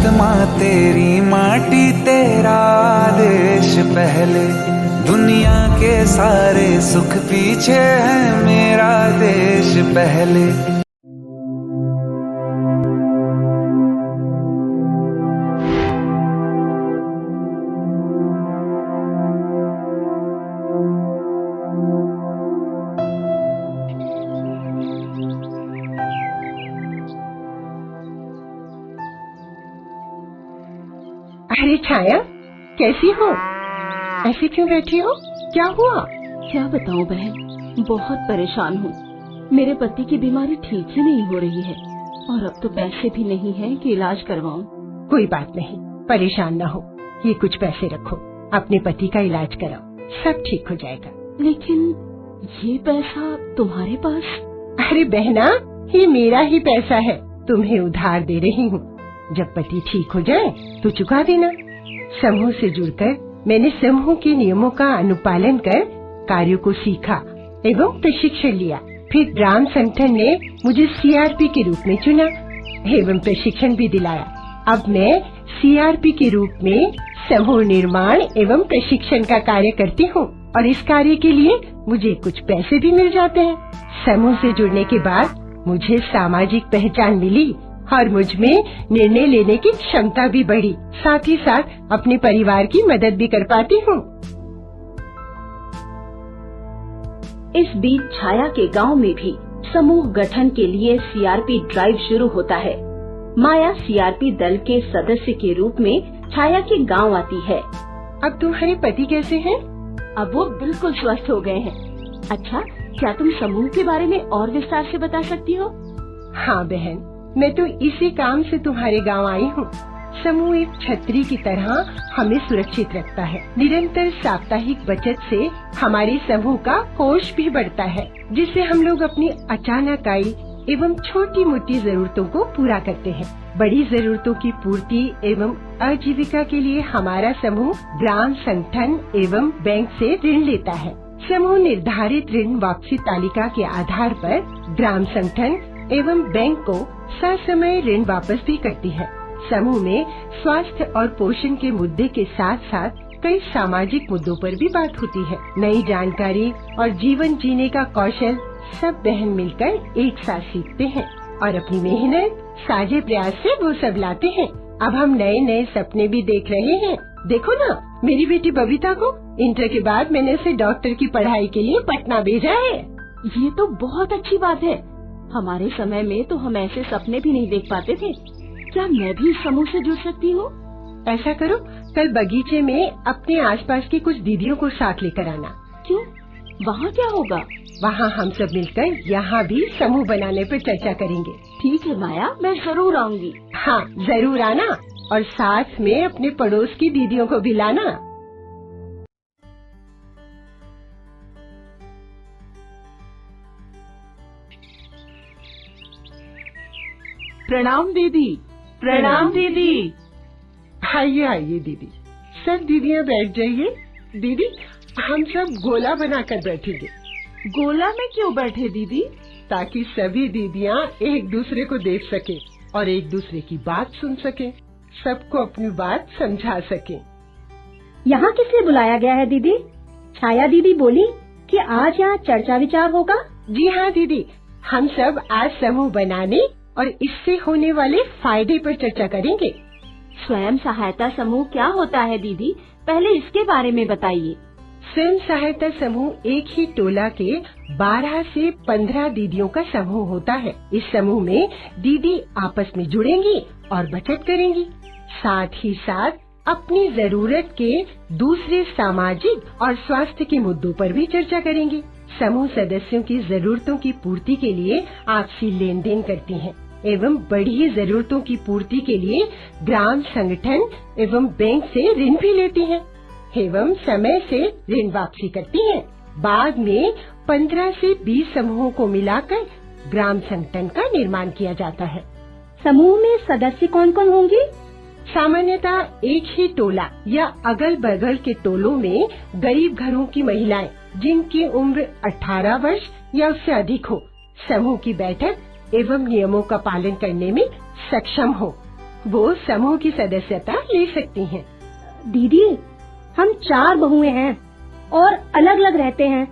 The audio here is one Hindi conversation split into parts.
आत्मा तेरी माटी तेरा देश पहले, दुनिया के सारे सुख पीछे है मेरा देश पहले। अरे छाया, कैसी हो? ऐसे क्यों बैठी हो? क्या हुआ? क्या बताऊं बहन, बहुत परेशान हूँ। मेरे पति की बीमारी ठीक ही नहीं हो रही है और अब तो पैसे भी नहीं हैं कि इलाज करवाऊं। कोई बात नहीं, परेशान ना हो। ये कुछ पैसे रखो, अपने पति का इलाज कराओ, सब ठीक हो जाएगा। लेकिन ये पैसा तुम्हारे पास? अरे बहना, ये मेरा ही पैसा है, तुम्हें उधार दे रही हूँ। जब पति ठीक हो जाए तो चुका देना। समूह से जुड़कर मैंने समूह के नियमों का अनुपालन कर कार्यों को सीखा एवं प्रशिक्षण लिया। फिर ग्राम संगठन ने मुझे सीआरपी के रूप में चुना एवं प्रशिक्षण भी दिलाया। अब मैं सीआरपी के रूप में समूह निर्माण एवं प्रशिक्षण का कार्य करती हूँ और इस कार्य के लिए मुझे कुछ पैसे भी मिल जाते हैं। समूह से जुड़ने के बाद मुझे सामाजिक पहचान मिली और मुझ में निर्णय लेने की क्षमता भी बढ़ी। साथ ही साथ अपने परिवार की मदद भी कर पाती हूँ। इस बीच छाया के गांव में भी समूह गठन के लिए सीआरपी ड्राइव शुरू होता है। माया सीआरपी दल के सदस्य के रूप में छाया के गांव आती है। अब तुम्हारे पति कैसे हैं? अब वो बिल्कुल स्वस्थ हो गए हैं। अच्छा, क्या तुम समूह के बारे में और विस्तार से बता सकती हो? हाँ बहन, मैं तो इसी काम से तुम्हारे गांव आई हूँ। समूह एक छतरी की तरह हमें सुरक्षित रखता है। निरंतर साप्ताहिक बचत से हमारे समूह का कोष भी बढ़ता है, जिससे हम लोग अपनी अचानक आई एवं छोटी मोटी जरूरतों को पूरा करते हैं। बड़ी जरूरतों की पूर्ति एवं आजीविका के लिए हमारा समूह ग्राम संगठन एवं बैंक से ऋण लेता है। समूह निर्धारित ऋण वापसी तालिका के आधार पर ग्राम संगठन एवं बैंक को ससमय ऋण वापस भी करती है। समूह में स्वास्थ्य और पोषण के मुद्दे के साथ साथ कई सामाजिक मुद्दों पर भी बात होती है। नई जानकारी और जीवन जीने का कौशल सब बहन मिलकर एक साथ सीखते हैं और अपनी मेहनत साझे प्रयास से वो सब लाते हैं। अब हम नए नए सपने भी देख रहे हैं। देखो ना, मेरी बेटी बबीता को इंटर के बाद मैंने उसे डॉक्टर की पढ़ाई के लिए पटना भेजा है। ये तो बहुत अच्छी बात है। हमारे समय में तो हम ऐसे सपने भी नहीं देख पाते थे। क्या मैं भी इस समूह से जुड़ सकती हूँ? ऐसा करो, कल बगीचे में अपने आसपास की कुछ दीदियों को साथ लेकर आना। क्यों? वहाँ क्या होगा? वहाँ हम सब मिलकर यहाँ भी समूह बनाने पर चर्चा करेंगे। ठीक है माया, मैं जरूर आऊँगी। हाँ, जरूर आना और साथ में अपने पड़ोस की दीदियों को भी लाना। प्रणाम दीदी। प्रणाम दीदी। आइए आइए दीदी, सब दीदियाँ बैठ जाइए। दीदी, हम सब गोला बनाकर बैठेंगे। गोला में क्यों बैठे दीदी? ताकि सभी दीदियाँ एक दूसरे को देख सके और एक दूसरे की बात सुन सके, सबको अपनी बात समझा सके। यहाँ किस लिए बुलाया गया है दीदी? छाया दीदी बोली कि आज यहाँ चर्चा विचार होगा। जी हाँ दीदी, हम सब आज समूह बनाने और इससे होने वाले फायदे पर चर्चा करेंगे। स्वयं सहायता समूह क्या होता है दीदी? पहले इसके बारे में बताइए। स्वयं सहायता समूह एक ही टोला के 12 से 15 दीदियों का समूह होता है। इस समूह में दीदी आपस में जुड़ेंगी और बचत करेंगी। साथ ही साथ अपनी जरूरत के दूसरे सामाजिक और स्वास्थ्य के मुद्दों पर भी चर्चा करेंगी। समूह सदस्यों की जरूरतों की पूर्ति के लिए आपसी लेन देन करती हैं एवं बड़ी जरूरतों की पूर्ति के लिए ग्राम संगठन एवं बैंक से ऋण भी लेती हैं एवं समय से ऋण वापसी करती हैं। बाद में 15 से 20 समूहों को मिलाकर ग्राम संगठन का निर्माण किया जाता है। समूह में सदस्य कौन कौन होंगे? सामान्यतः एक ही टोला या अगल बगल के टोलों में गरीब घरों की महिलाएं जिनकी उम्र 18 वर्ष या उससे अधिक हो, समूह की बैठक एवं नियमों का पालन करने में सक्षम हो वो समूह की सदस्यता ले सकती हैं। दीदी, हम 4 बहुएं हैं और अलग अलग रहते हैं,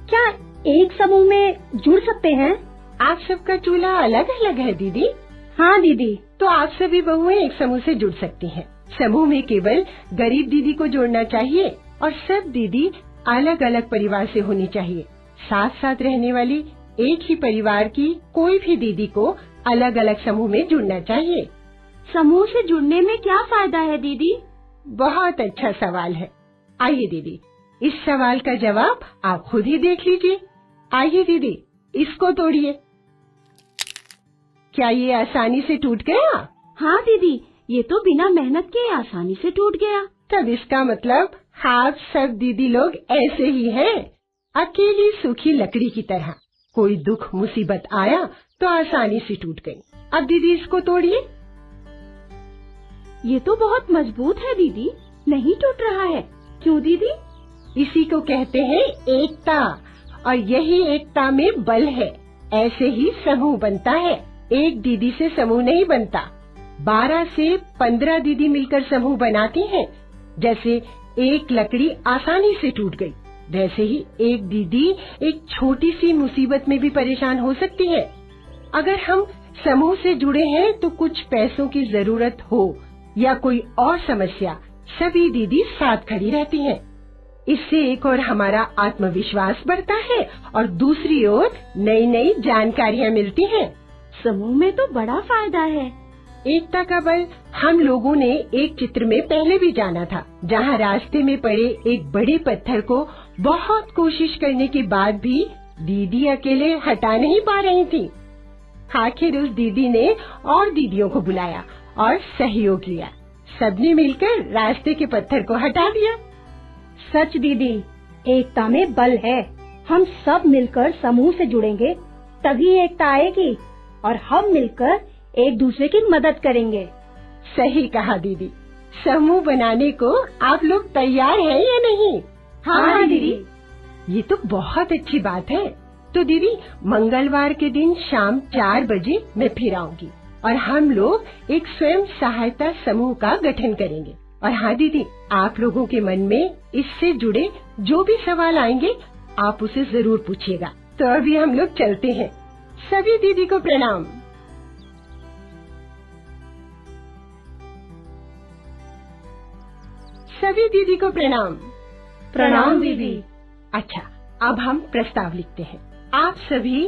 क्या एक समूह में जुड़ सकते हैं? आप सबका चूल्हा अलग अलग है दीदी। हाँ दीदी। तो आप सभी बहुएं एक समूह से जुड़ सकती हैं। समूह में केवल गरीब दीदी को जोड़ना चाहिए और सब दीदी अलग अलग परिवार से होनी चाहिए। साथ साथ रहने वाली एक ही परिवार की कोई भी दीदी को अलग अलग समूह में जुड़ना चाहिए। समूह से जुड़ने में क्या फायदा है दीदी? बहुत अच्छा सवाल है। आइए दीदी, इस सवाल का जवाब आप खुद ही देख लीजिए। आइए दीदी, इसको तोड़िए। क्या ये आसानी से टूट गया? हाँ दीदी, ये तो बिना मेहनत के आसानी से टूट गया। तब इसका मतलब आप सब दीदी लोग ऐसे ही हैं, अकेली सूखी लकड़ी की तरह। कोई दुख मुसीबत आया तो आसानी से टूट गई। अब दीदी इसको तोड़िए। ये तो बहुत मजबूत है दीदी, नहीं टूट रहा है। क्यों दीदी? इसी को कहते हैं एकता, और यही एकता में बल है। ऐसे ही समूह बनता है। एक दीदी से समूह नहीं बनता, 12 से 15 दीदी मिलकर समूह बनाती हैं। जैसे एक लकड़ी आसानी से टूट गई, वैसे ही एक दीदी एक छोटी सी मुसीबत में भी परेशान हो सकती है। अगर हम समूह से जुड़े हैं तो कुछ पैसों की जरूरत हो या कोई और समस्या, सभी दीदी साथ खड़ी रहती हैं। इससे एक और हमारा आत्मविश्वास बढ़ता है और दूसरी ओर नई नई जानकारियाँ मिलती हैं। समूह में तो बड़ा फायदा है। एकता का बल हम लोगों ने एक चित्र में पहले भी जाना था, जहाँ रास्ते में पड़े एक बड़े पत्थर को बहुत कोशिश करने के बाद भी दीदी अकेले हटा नहीं पा रही थी। आखिर उस दीदी ने और दीदियों को बुलाया और सहयोग लिया। सबने मिलकर रास्ते के पत्थर को हटा दिया। सच दीदी, एकता में बल है। हम सब मिलकर समूह से जुड़ेंगे तभी एकता आएगी और हम मिलकर एक दूसरे की मदद करेंगे। सही कहा दीदी। समूह बनाने को आप लोग तैयार हैं या नहीं? हाँ दीदी। ये तो बहुत अच्छी बात है। तो दीदी, मंगलवार के दिन शाम 4 बजे मैं फिर आऊंगी और हम लोग एक स्वयं सहायता समूह का गठन करेंगे। और हाँ दीदी, आप लोगों के मन में इससे जुड़े जो भी सवाल आएंगे आप उसे जरूर पूछिएगा। तो अभी हम लोग चलते हैं। सभी दीदी को प्रणाम। सभी दीदी को प्रणाम। प्रणाम दीदी। अच्छा, अब हम प्रस्ताव लिखते हैं। आप सभी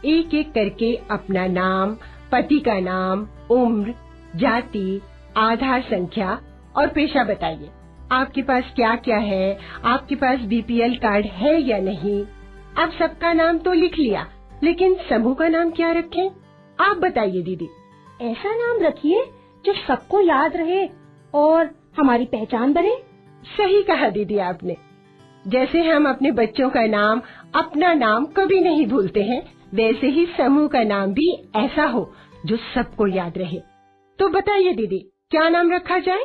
एक एक करके अपना नाम, पति का नाम, उम्र, जाति, आधार संख्या और पेशा बताइए। आपके पास क्या क्या है, आपके पास बीपीएल कार्ड है या नहीं। अब सबका नाम तो लिख लिया, लेकिन समूह का नाम क्या रखें? आप बताइए दीदी। ऐसा नाम रखिए जो सबको याद रहे और हमारी पहचान बने। सही कहा दीदी आपने। जैसे हम अपने बच्चों का नाम, अपना नाम कभी नहीं भूलते हैं, वैसे ही समूह का नाम भी ऐसा हो जो सबको याद रहे। तो बताइए दीदी, क्या नाम रखा जाए?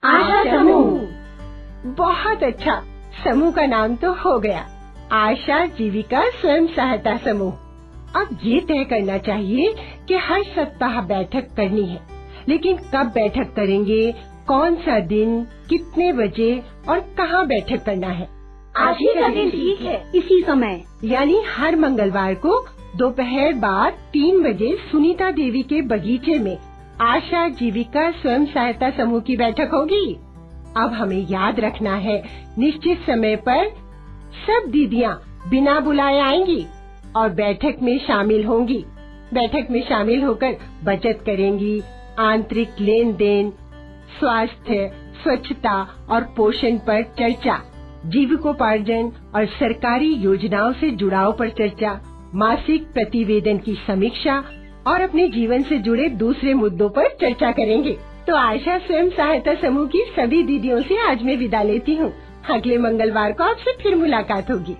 आशा समूह। बहुत अच्छा, समूह का नाम तो हो गया, आशा जीविका स्वयं सहायता समूह। अब ये तय करना चाहिए कि हर सप्ताह बैठक करनी है, लेकिन कब बैठक करेंगे, कौन सा दिन, कितने बजे और कहाँ बैठक करना है। आज ही का दिन ठीक है, इसी समय, यानी हर मंगलवार को दोपहर बाद 3 बजे सुनीता देवी के बगीचे में आशा जीविका स्वयं सहायता समूह की बैठक होगी। अब हमें याद रखना है, निश्चित समय पर सब दीदियाँ बिना बुलाए आएंगी और बैठक में शामिल होंगी। बैठक में शामिल होकर बचत करेंगी, आंतरिक लेन देन, स्वास्थ्य, स्वच्छता और पोषण पर चर्चा, जीविकोपार्जन और सरकारी योजनाओं से जुड़ाव पर चर्चा, मासिक प्रतिवेदन की समीक्षा और अपने जीवन से जुड़े दूसरे मुद्दों पर चर्चा करेंगे। तो आशा स्वयं सहायता समूह की सभी दीदियों से आज मैं विदा लेती हूँ। अगले मंगलवार को आपसे फिर मुलाकात होगी।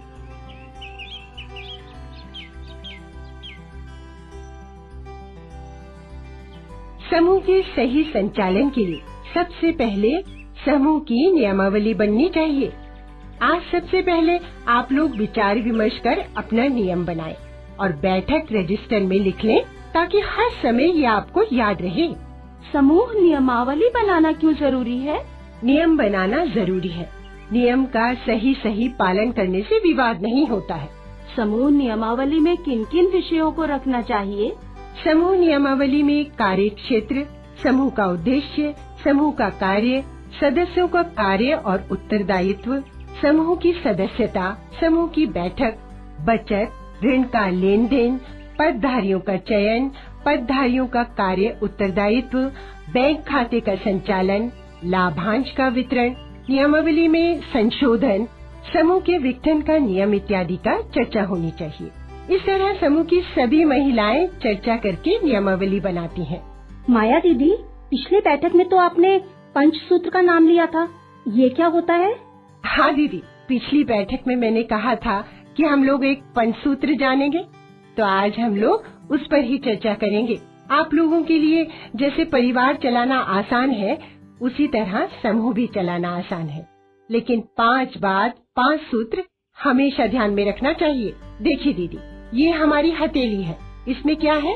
समूह के सही संचालन के लिए सबसे पहले समूह की नियमावली बननी चाहिए। आज सबसे पहले आप लोग विचार विमर्श कर अपना नियम बनाएं और बैठक रजिस्टर में लिख लें, ताकि हर समय ये आपको याद रहे। समूह नियमावली बनाना क्यों जरूरी है? नियम बनाना जरूरी है। नियम का सही पालन करने से विवाद नहीं होता है। समूह नियमावली में किन किन विषयों को रखना चाहिए? समूह नियमावली में कार्य क्षेत्र, समूह का उद्देश्य, समूह का कार्य, सदस्यों का कार्य और उत्तरदायित्व, समूह की सदस्यता, समूह की बैठक, बचत, ऋण का लेन देन, पदधारियों का चयन, पदधारियों का कार्य उत्तरदायित्व, बैंक खाते का संचालन, लाभांश का वितरण, नियमावली में संशोधन, समूह के विघटन का नियम इत्यादि का चर्चा होनी चाहिए। इस तरह समूह की सभी महिलाएं चर्चा करके नियमावली बनाती हैं। माया दीदी, पिछले बैठक में तो आपने पंचसूत्र का नाम लिया था, ये क्या होता है? हाँ दीदी, पिछली बैठक में मैंने कहा था कि हम लोग एक पंचसूत्र जानेंगे, तो आज हम लोग उस पर ही चर्चा करेंगे। आप लोगों के लिए जैसे परिवार चलाना आसान है, उसी तरह समूह भी चलाना आसान है, लेकिन 5 बात 5 सूत्र हमेशा ध्यान में रखना चाहिए। देखिए दीदी, ये हमारी हथेली है, इसमें क्या है?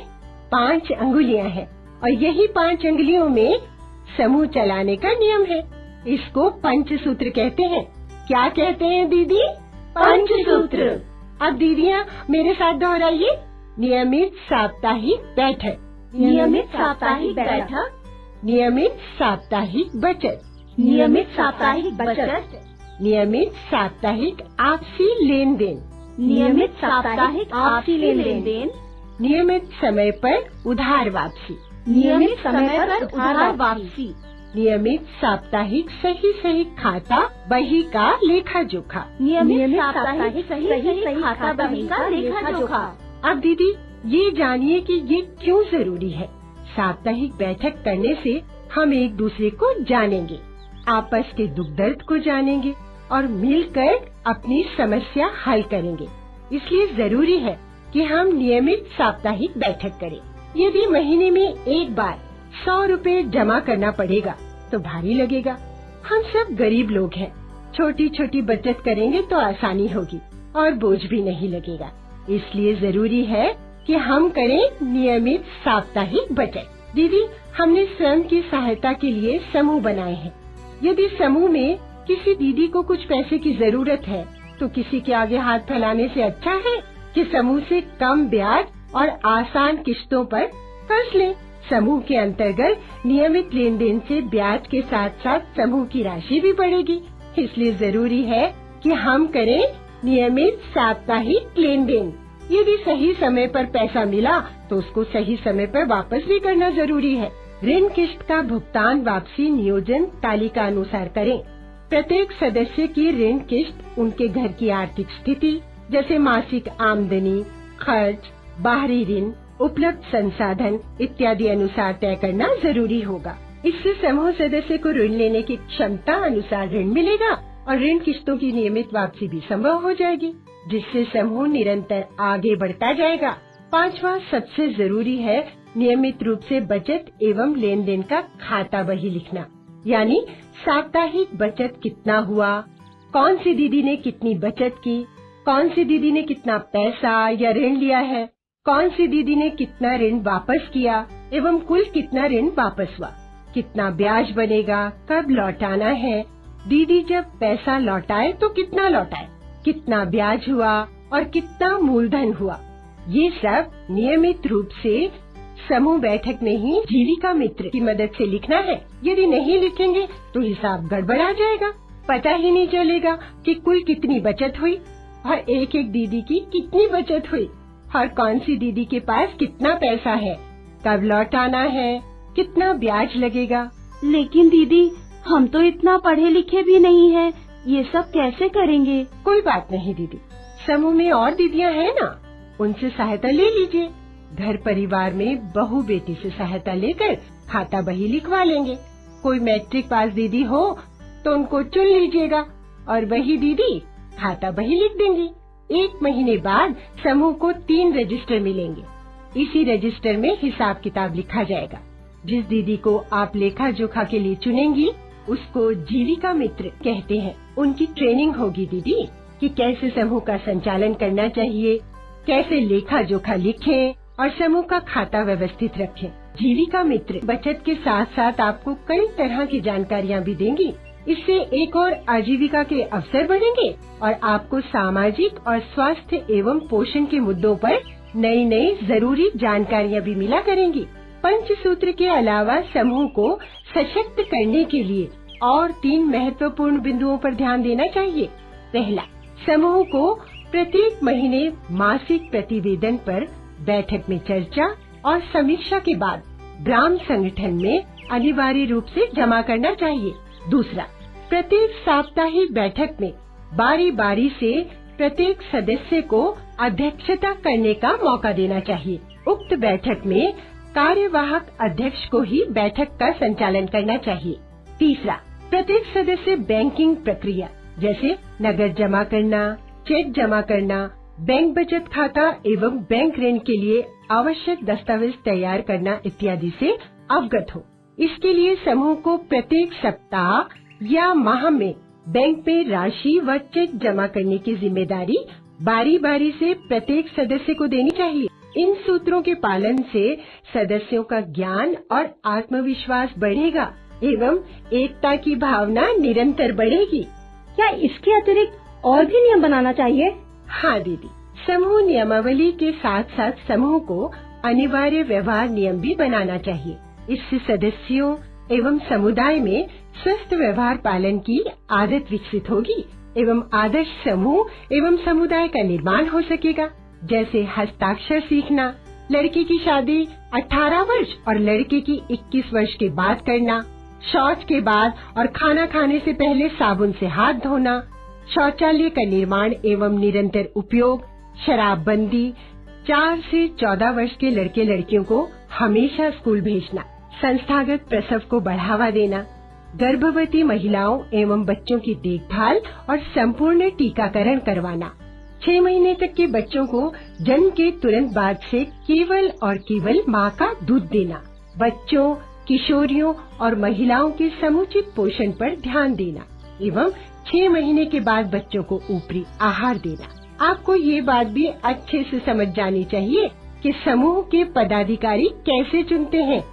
5 अंगुलियां हैं और यही 5 अंगुलियों में समूह चलाने का नियम है। इसको पंचसूत्र कहते हैं। क्या कहते हैं दीदी? पंचसूत्र। अब दीदियाँ मेरे साथ दोहराइए। नियमित साप्ताहिक बैठक, नियमित साप्ताहिक बैठक, नियमित साप्ताहिक बचत, नियमित साप्ताहिक बचत, नियमित साप्ताहिक आपसी लेन देन, नियमित साप्ताहिक आपसी लेन देन, नियमित समय पर उधार वापसी, नियमित समय पर उधार वापसी, नियमित साप्ताहिक सही खाता बही का लेखा जोखा, नियमित साप्ताहिक सही खाता बही का लेखा जोखा। अब दीदी ये जानिए कि ये क्यों जरूरी है। साप्ताहिक बैठक करने से हम एक दूसरे को जानेंगे, आपस के दुख दर्द को जानेंगे और मिलकर अपनी समस्या हल करेंगे। इसलिए जरूरी है कि हम नियमित साप्ताहिक बैठक करें। यदि महीने में एक बार 100 रुपए जमा करना पड़ेगा तो भारी लगेगा। हम सब गरीब लोग हैं, छोटी छोटी बचत करेंगे तो आसानी होगी और बोझ भी नहीं लगेगा। इसलिए जरूरी है कि हम करें नियमित साप्ताहिक बचत। दीदी, हमने स्वयं की सहायता के लिए समूह बनाए हैं। यदि समूह में किसी दीदी को कुछ पैसे की जरूरत है तो किसी के आगे हाथ फैलाने से अच्छा है कि समूह से कम ब्याज और आसान किश्तों पर कर्ज लें। समूह के अंतर्गत नियमित लेन देन से ब्याज के साथ साथ समूह की राशि भी बढ़ेगी। इसलिए जरूरी है कि हम करें नियमित साप्ताहिक लेन देन। यदि सही समय पर पैसा मिला तो उसको सही समय पर वापस भी करना जरूरी है। ऋण किश्त का भुगतान वापसी नियोजन तालिका अनुसार करें। प्रत्येक सदस्य की ऋण किश्त उनके घर की आर्थिक स्थिति जैसे मासिक आमदनी, खर्च, बाहरी ऋण, उपलब्ध संसाधन इत्यादि अनुसार तय करना जरूरी होगा। इससे समूह सदस्य को ऋण लेने की क्षमता अनुसार ऋण मिलेगा और ऋण किश्तों की नियमित वापसी भी संभव हो जाएगी, जिससे समूह निरंतर आगे बढ़ता जाएगा। 5वां सबसे जरूरी है नियमित रूप से बचत एवं लेन देन का खाता बही लिखना, यानी साप्ताहिक बचत कितना हुआ, कौन सी दीदी ने कितनी बचत की, कौन सी दीदी ने कितना पैसा या ऋण लिया है, कौन सी दीदी ने कितना ऋण वापस किया एवं कुल कितना ऋण वापस हुआ, कितना ब्याज बनेगा, कब लौटाना है, दीदी जब पैसा लौटाए तो कितना लौटाए, कितना ब्याज हुआ और कितना मूलधन हुआ। ये सब नियमित रूप से समूह बैठक में ही जीविका मित्र की मदद से लिखना है। यदि नहीं लिखेंगे तो हिसाब गड़बड़ा जाएगा, पता ही नहीं चलेगा कि कुल कितनी बचत हुई और एक एक दीदी की कितनी बचत हुई और कौन सी दीदी के पास कितना पैसा है, कब लौटाना है, कितना ब्याज लगेगा। लेकिन दीदी, हम तो इतना पढ़े लिखे भी नहीं हैं, ये सब कैसे करेंगे? कोई बात नहीं दीदी, समूह में और दीदियां हैं ना, उनसे सहायता ले लीजिए। घर परिवार में बहू बेटी से सहायता लेकर खाता बही लिखवा लेंगे। कोई मैट्रिक पास दीदी हो तो उनको चुन लीजिएगा और वही दीदी खाता बही लिख देंगी। 1 महीने बाद समूह को 3 रजिस्टर मिलेंगे। इसी रजिस्टर में हिसाब किताब लिखा जाएगा। जिस दीदी को आप लेखा जोखा के लिए चुनेंगी उसको जीविका मित्र कहते हैं। उनकी ट्रेनिंग होगी दीदी कि कैसे समूह का संचालन करना चाहिए, कैसे लेखा जोखा लिखें और समूह का खाता व्यवस्थित रखें। जीविका मित्र बचत के साथ साथ आपको कई तरह की जानकारियाँ भी देंगी। इससे एक और आजीविका के अवसर बढ़ेंगे और आपको सामाजिक और स्वास्थ्य एवं पोषण के मुद्दों पर नई नई जरूरी जानकारियाँ भी मिला करेंगी। पंचसूत्र के अलावा समूह को सशक्त करने के लिए और 3 महत्वपूर्ण बिंदुओं पर ध्यान देना चाहिए। पहला, समूह को प्रत्येक महीने मासिक प्रतिवेदन पर बैठक में चर्चा और समीक्षा के बाद ग्राम संगठन में अनिवार्य रूप से जमा करना चाहिए। दूसरा, प्रत्येक साप्ताहिक बैठक में बारी बारी से प्रत्येक सदस्य को अध्यक्षता करने का मौका देना चाहिए। उक्त बैठक में कार्यवाहक अध्यक्ष को ही बैठक का संचालन करना चाहिए। तीसरा, प्रत्येक सदस्य बैंकिंग प्रक्रिया जैसे नगद जमा करना, चेक जमा करना, बैंक बचत खाता एवं बैंक ऋण के लिए आवश्यक दस्तावेज तैयार करना इत्यादि से अवगत हो। इसके लिए समूह को प्रत्येक सप्ताह या माह में बैंक में राशि व चेक जमा करने की जिम्मेदारी बारी बारी से प्रत्येक सदस्य को देनी चाहिए। इन सूत्रों के पालन से सदस्यों का ज्ञान और आत्मविश्वास बढ़ेगा एवं एकता की भावना निरंतर बढ़ेगी। क्या इसके अतिरिक्त और भी नियम बनाना चाहिए? हाँ दीदी, समूह नियमावली के साथ साथ समूह को अनिवार्य व्यवहार नियम भी बनाना चाहिए। इससे सदस्यों एवं समुदाय में स्वस्थ व्यवहार पालन की आदत विकसित होगी एवं आदर्श समूह एवं समुदाय का निर्माण हो सकेगा। जैसे हस्ताक्षर सीखना, लड़की की शादी 18 वर्ष और लड़के की 21 वर्ष के बाद करना, शौच के बाद और खाना खाने से पहले साबुन से हाथ धोना, शौचालय का निर्माण एवं निरंतर उपयोग, शराबबंदी, 4 से 14 वर्ष के लड़के लड़कियों को हमेशा स्कूल भेजना, संस्थागत प्रसव को बढ़ावा देना, गर्भवती महिलाओं एवं बच्चों की देखभाल और संपूर्ण टीकाकरण करवाना, 6 महीने तक के बच्चों को जन्म के तुरंत बाद से केवल और केवल मां का दूध देना, बच्चों, किशोरियों और महिलाओं के समुचित पोषण पर ध्यान देना एवं 6 महीने के बाद बच्चों को ऊपरी आहार देना। आपको ये बात भी अच्छे से समझ जानी चाहिए कि समूह के पदाधिकारी कैसे चुनते हैं।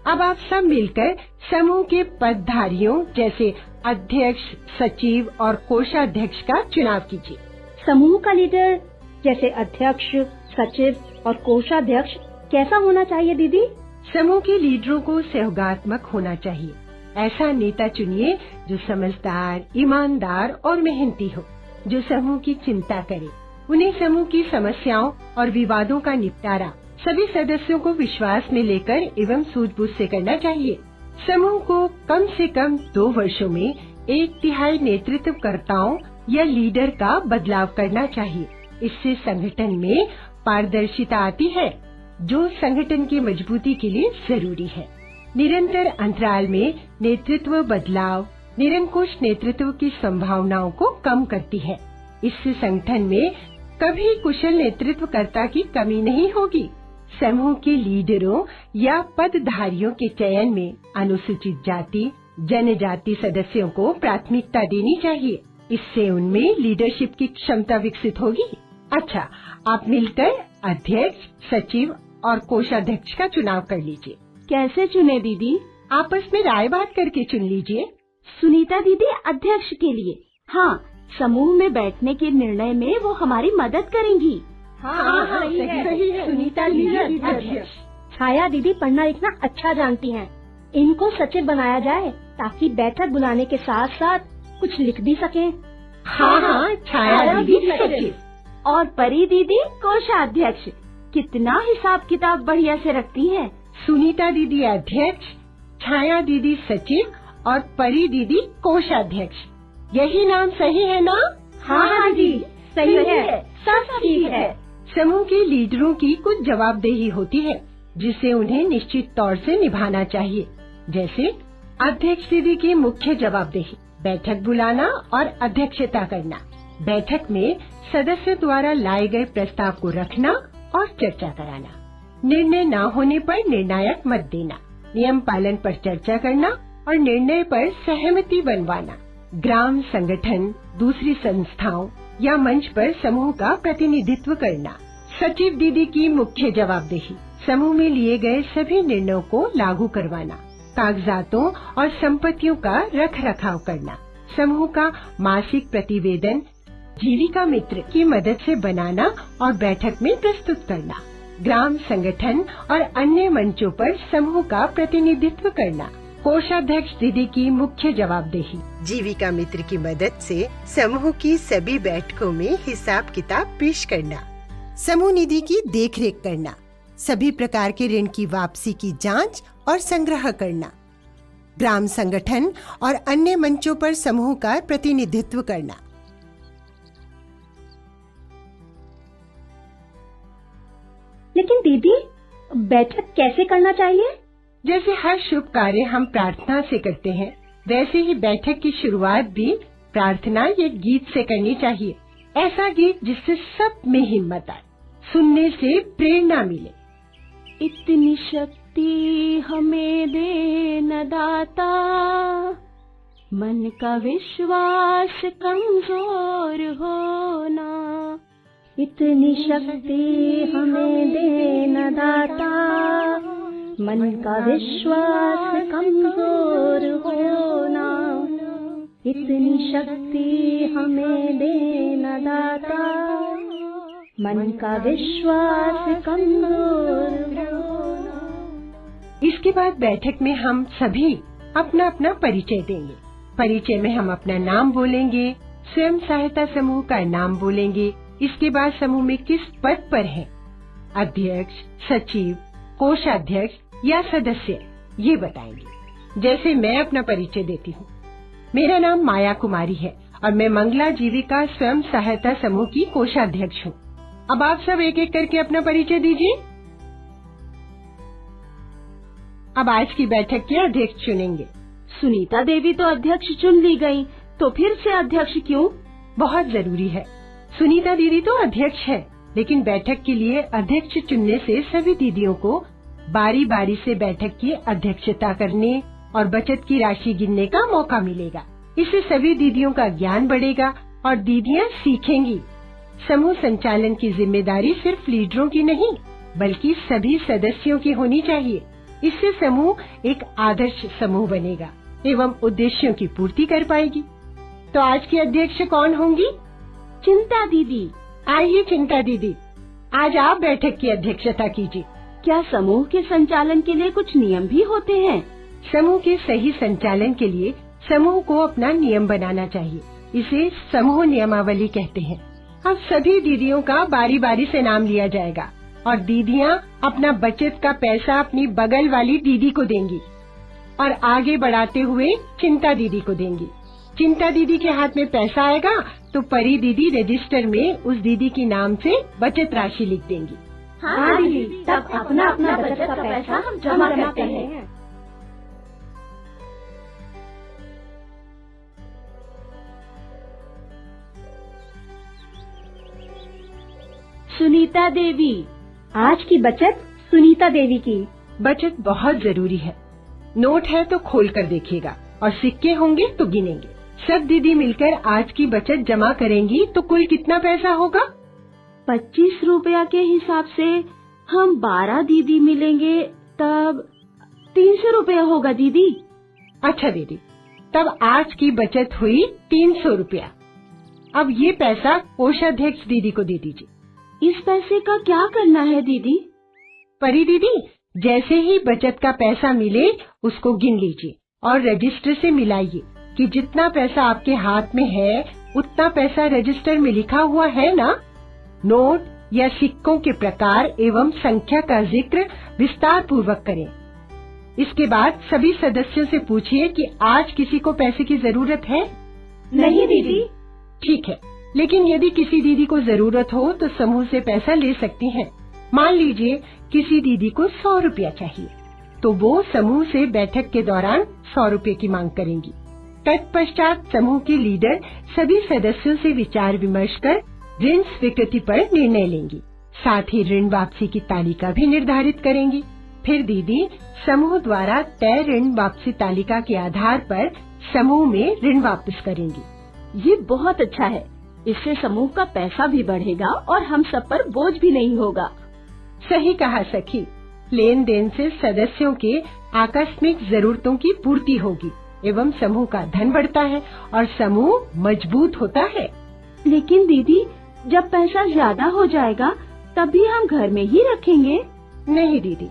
अब आप सब मिलकर समूह के पदधारियों जैसे अध्यक्ष, सचिव और कोषाध्यक्ष का चुनाव कीजिए। समूह का लीडर जैसे अध्यक्ष, सचिव और कोषाध्यक्ष कैसा होना चाहिए दीदी? समूह के लीडरों को सहयोगात्मक होना चाहिए। ऐसा नेता चुनिए जो समझदार, ईमानदार और मेहनती हो, जो समूह की चिंता करे। उन्हें समूह की समस्याओं और विवादों का निपटारा सभी सदस्यों को विश्वास में लेकर एवं सूझबूझ से करना चाहिए। समूह को कम से कम 2 वर्षों में 1/3 नेतृत्वकर्ताओं या लीडर का बदलाव करना चाहिए। इससे संगठन में पारदर्शिता आती है, जो संगठन की मजबूती के लिए जरूरी है। निरंतर अंतराल में नेतृत्व बदलाव निरंकुश नेतृत्व की संभावनाओं को कम करती है। इससे संगठन में कभी कुशल नेतृत्वकर्ता की कमी नहीं होगी। समूह के लीडरों या पदधारियों के चयन में अनुसूचित जाति, जनजाति सदस्यों को प्राथमिकता देनी चाहिए। इससे उनमें लीडरशिप की क्षमता विकसित होगी। अच्छा, आप मिलकर अध्यक्ष, सचिव और कोषाध्यक्ष का चुनाव कर लीजिए। कैसे चुने दीदी? आपस में राय बात करके चुन लीजिए। सुनीता दीदी अध्यक्ष के लिए। हाँ, समूह में बैठने के निर्णय में वो हमारी मदद करेंगी। हाँ, सही है। सुनीता दीदी अध्यक्ष। छाया दीदी पढ़ना लिखना अच्छा जानती हैं। इनको सचिव बनाया जाए ताकि बैठक बुलाने के साथ साथ कुछ लिख भी सकें। हाँ, छाया दीदी सचिव और परी दीदी कोषाध्यक्ष। कितना हिसाब किताब बढ़िया से रखती हैं। सुनीता दीदी अध्यक्ष, छाया दीदी सचिव और परी दीदी कोषाध्यक्ष। यही नाम सही है ना? हाँ दीदी, सही है, सब ठीक है। समूह के लीडरों की कुछ जवाबदेही होती है जिसे उन्हें निश्चित तौर से निभाना चाहिए। जैसे अध्यक्ष दीदी की मुख्य जवाबदेही बैठक बुलाना और अध्यक्षता करना, बैठक में सदस्य द्वारा लाए गए प्रस्ताव को रखना और चर्चा कराना, निर्णय न होने पर निर्णायक मत देना, नियम पालन पर चर्चा करना और निर्णय पर सहमति बनवाना, ग्राम संगठन, दूसरी संस्थाओं या मंच पर समूह का प्रतिनिधित्व करना। सचिव दीदी की मुख्य जवाबदेही समूह में लिए गए सभी निर्णयों को लागू करवाना, कागजातों और संपत्तियों का रख रखाव करना, समूह का मासिक प्रतिवेदन जीविका मित्र की मदद से बनाना और बैठक में प्रस्तुत करना, ग्राम संगठन और अन्य मंचों पर समूह का प्रतिनिधित्व करना, कोषाध्यक्ष दीदी की मुख्य जवाबदेही, जीविका मित्र की मदद से समूह की सभी बैठकों में हिसाब किताब पेश करना, समूह निधि की देखरेख करना, सभी प्रकार के ऋण की वापसी की जांच और संग्रह करना, ग्राम संगठन और अन्य मंचों पर समूह का प्रतिनिधित्व करना। लेकिन दीदी, बैठक कैसे करना चाहिए? जैसे हर शुभ कार्य हम प्रार्थना से करते हैं, वैसे ही बैठक की शुरुआत भी प्रार्थना या गीत से करनी चाहिए। ऐसा गीत जिससे सब में हिम्मत आए, सुनने से प्रेरणा मिले। इतनी शक्ति हमें दे न दाता, मन का विश्वास कमजोर होना। इतनी शक्ति हमें दे न दाता, मन का विश्वास कमजोर होना। इतनी शक्ति हमें दे न दाता, मन का विश्वास कमजोर होना। इसके बाद बैठक में हम सभी अपना अपना परिचय देंगे। परिचय में हम अपना नाम बोलेंगे, स्वयं सहायता समूह का नाम बोलेंगे। इसके बाद समूह में किस पद पर है, अध्यक्ष, सचिव, कोषाध्यक्ष या सदस्य, ये बताएंगे। जैसे मैं अपना परिचय देती हूँ। मेरा नाम माया कुमारी है और मैं मंगला जीविका स्वयं सहायता समूह की कोषाध्यक्ष हूँ। अब आप सब एक एक करके अपना परिचय दीजिए। अब आज की बैठक के अध्यक्ष चुनेंगे। सुनीता देवी तो अध्यक्ष चुन ली गई, तो फिर से अध्यक्ष क्यों? बहुत जरूरी है। सुनीता दीदी तो अध्यक्ष है, लेकिन बैठक के लिए अध्यक्ष चुनने से सभी दीदियों को बारी बारी से बैठक की अध्यक्षता करने और बचत की राशि गिनने का मौका मिलेगा। इससे सभी दीदियों का ज्ञान बढ़ेगा और दीदियां सीखेंगी। समूह संचालन की जिम्मेदारी सिर्फ लीडरों की नहीं, बल्कि सभी सदस्यों की होनी चाहिए। इससे समूह एक आदर्श समूह बनेगा एवं उद्देश्यों की पूर्ति कर पाएगी। तो आज की अध्यक्ष कौन होंगी? चिंता दीदी। आइए चिंता दीदी, आज आप बैठक की अध्यक्षता कीजिए। क्या समूह के संचालन के लिए कुछ नियम भी होते हैं? समूह के सही संचालन के लिए समूह को अपना नियम बनाना चाहिए। इसे समूह नियमावली कहते हैं। अब सभी दीदियों का बारी बारी से नाम लिया जाएगा और दीदियां अपना बचत का पैसा अपनी बगल वाली दीदी को देंगी और आगे बढ़ाते हुए चिंता दीदी को देंगी। चिंता दीदी के हाथ में पैसा आएगा तो परी दीदी रजिस्टर में उस दीदी के नाम से बचत राशि लिख देंगी। हाँ दीदी, तब अपना अपना बचत का पैसा हम जमा करते हैं। सुनीता देवी। आज की बचत सुनीता देवी की। बचत बहुत जरूरी है। नोट है तो खोल कर देखिएगा और सिक्के होंगे तो गिनेंगे। सब दीदी मिलकर आज की बचत जमा करेंगी तो कुल कितना पैसा होगा? 25 रुपया के हिसाब से हम 12 दीदी मिलेंगे, तब 300 रुपया होगा दीदी। अच्छा दीदी, तब आज की बचत हुई 300 रुपया। अब ये पैसा कोषाध्यक्ष दीदी को दे दीजिए। इस पैसे का क्या करना है दीदी? परी दीदी, जैसे ही बचत का पैसा मिले उसको गिन लीजिए और रजिस्टर से मिलाइए कि जितना पैसा आपके हाथ में है उतना पैसा रजिस्टर में लिखा हुआ है ना। नोट या सिक्कों के प्रकार एवं संख्या का जिक्र विस्तार पूर्वक करें। इसके बाद सभी सदस्यों से पूछिए कि आज किसी को पैसे की जरूरत है? नहीं दीदी। ठीक है, लेकिन यदि किसी दीदी को जरूरत हो तो समूह से पैसा ले सकती हैं। मान लीजिए किसी दीदी को 100 रुपया चाहिए, तो वो समूह से बैठक के दौरान 100 रुपये की मांग करेंगी। तत्पश्चात समूह के लीडर सभी सदस्यों से विचार विमर्श कर ऋण स्वीकृति पर निर्णय लेंगी। साथ ही ऋण वापसी की तालिका भी निर्धारित करेंगी। फिर दीदी समूह द्वारा तय ऋण वापसी तालिका के आधार पर समूह में ऋण वापस करेंगी। ये बहुत अच्छा है। इससे समूह का पैसा भी बढ़ेगा और हम सब पर बोझ भी नहीं होगा। सही कहा सखी। लेन देन से सदस्यों के आकस्मिक जरूरतों की पूर्ति होगी एवं समूह का धन बढ़ता है और समूह मजबूत होता है। लेकिन दीदी, जब पैसा ज्यादा हो जाएगा तब भी हम घर में ही रखेंगे? नहीं दीदी,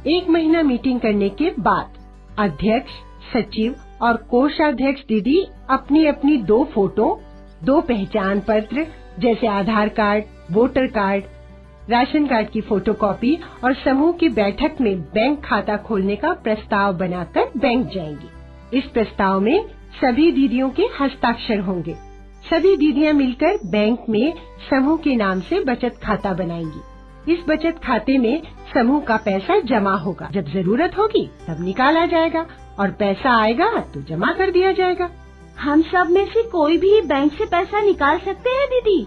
1 महीना मीटिंग करने के बाद अध्यक्ष, सचिव और कोषाध्यक्ष दीदी अपनी अपनी 2 फोटो, 2 पहचान पत्र जैसे Aadhaar card, voter card, ration card की फोटोकॉपी और समूह की बैठक में बैंक खाता खोलने का प्रस्ताव बनाकर बैंक जाएंगी। इस प्रस्ताव में सभी दीदियों के हस्ताक्षर होंगे। सभी दीदियां मिलकर बैंक में समूह के नाम से बचत खाता बनाएंगी। इस बचत खाते में समूह का पैसा जमा होगा। जब जरूरत होगी तब निकाला जाएगा और पैसा आएगा तो जमा कर दिया जाएगा। हम सब में से कोई भी बैंक से पैसा निकाल सकते हैं दीदी?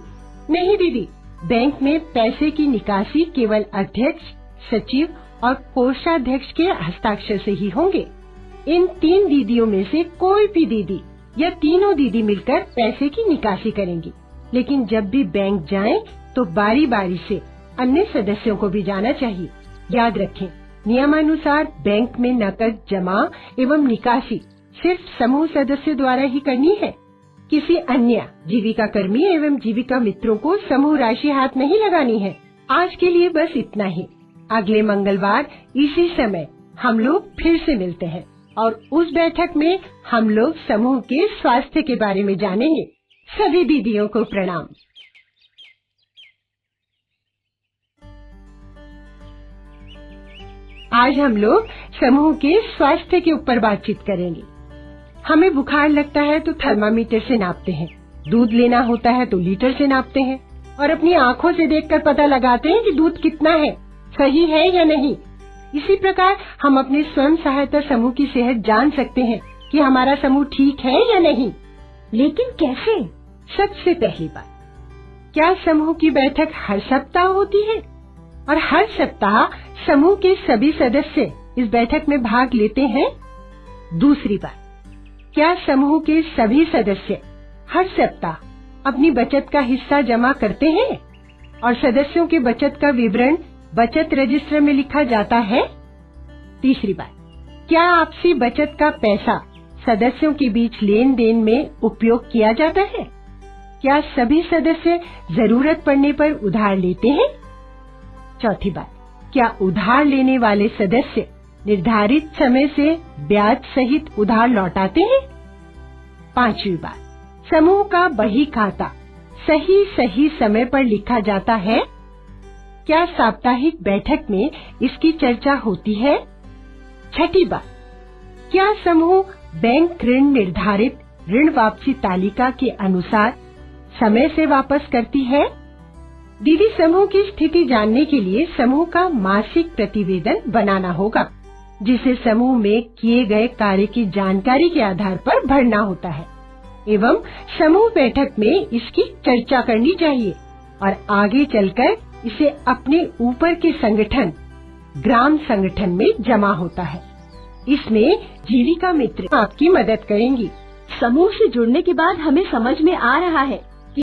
नहीं दीदी, बैंक में पैसे की निकासी केवल अध्यक्ष, सचिव और कोषाध्यक्ष के हस्ताक्षर से ही होंगे। इन 3 दीदियों में से कोई भी दीदी या तीनों दीदी मिलकर पैसे की निकासी करेंगी। लेकिन जब भी बैंक जाएं तो बारी बारी से अन्य सदस्यों को भी जाना चाहिए। याद रखें, नियमानुसार बैंक में नकद जमा एवं निकासी सिर्फ समूह सदस्य द्वारा ही करनी है। किसी अन्य जीविका कर्मी एवं जीविका मित्रों को समूह राशि हाथ नहीं लगानी है। आज के लिए बस इतना ही। अगले मंगलवार इसी समय हम लोग फिर से मिलते हैं और उस बैठक में हम लोग समूह के स्वास्थ्य के बारे में जानेंगे। सभी दीदियों को प्रणाम। आज हम लोग समूह के स्वास्थ्य के ऊपर बातचीत करेंगे। हमें बुखार लगता है तो थर्मामीटर से नापते हैं, दूध लेना होता है तो लीटर से नापते हैं और अपनी आँखों से देखकर पता लगाते हैं कि दूध कितना है, सही है या नहीं। इसी प्रकार हम अपने स्वयं सहायता समूह की सेहत जान सकते हैं कि हमारा समूह ठीक है या नहीं। लेकिन कैसे? सबसे पहली बात, क्या समूह की बैठक हर सप्ताह होती है और हर सप्ताह समूह के सभी सदस्य इस बैठक में भाग लेते हैं? दूसरी बात, क्या समूह के सभी सदस्य हर सप्ताह अपनी बचत का हिस्सा जमा करते हैं और सदस्यों के बचत का विवरण बचत रजिस्टर में लिखा जाता है? तीसरी बात, क्या आपसी बचत का पैसा सदस्यों के बीच लेन देन में उपयोग किया जाता है? क्या सभी सदस्य जरूरत पड़ने पर उधार लेते हैं? चौथी बात, क्या उधार लेने वाले सदस्य निर्धारित समय से ब्याज सहित उधार लौटाते हैं? पांचवी बात, समूह का बही खाता सही समय पर लिखा जाता है? क्या साप्ताहिक बैठक में इसकी चर्चा होती है? छठी बात, क्या समूह बैंक ऋण निर्धारित ऋण वापसी तालिका के अनुसार समय से वापस करती है? दीदी, समूह की स्थिति जानने के लिए समूह का मासिक प्रतिवेदन बनाना होगा, जिसे समूह में किए गए कार्य की जानकारी के आधार पर भरना होता है एवं समूह बैठक में इसकी चर्चा करनी चाहिए और आगे चलकर इसे अपने ऊपर के संगठन ग्राम संगठन में जमा होता है। इसमें जीविका मित्र आपकी मदद करेंगी। समूह से जुड़ने के बाद हमें समझ में आ रहा है